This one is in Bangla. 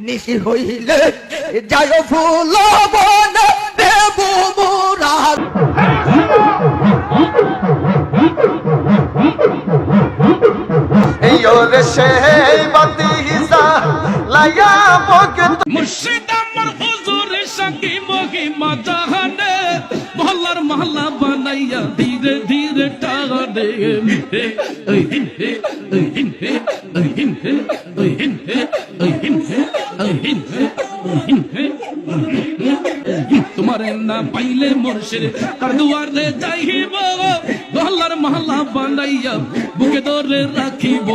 নিশি হইলে যায় ফুল বন দেব মুরাদ এই ওরে সেই বাতিজা লায়া মগে মুর্শিদ আমার হুজুর সাকি মহিমা জাহানে মহল্লার মহল্লা বানাইয়া ধীরে ধীরে টানে তোমার না পাইলে মুর্শিদ তার দুয়ারে যাইব মহল্লার মহল্লা বানাইয়া বুকে ধরে রাখিব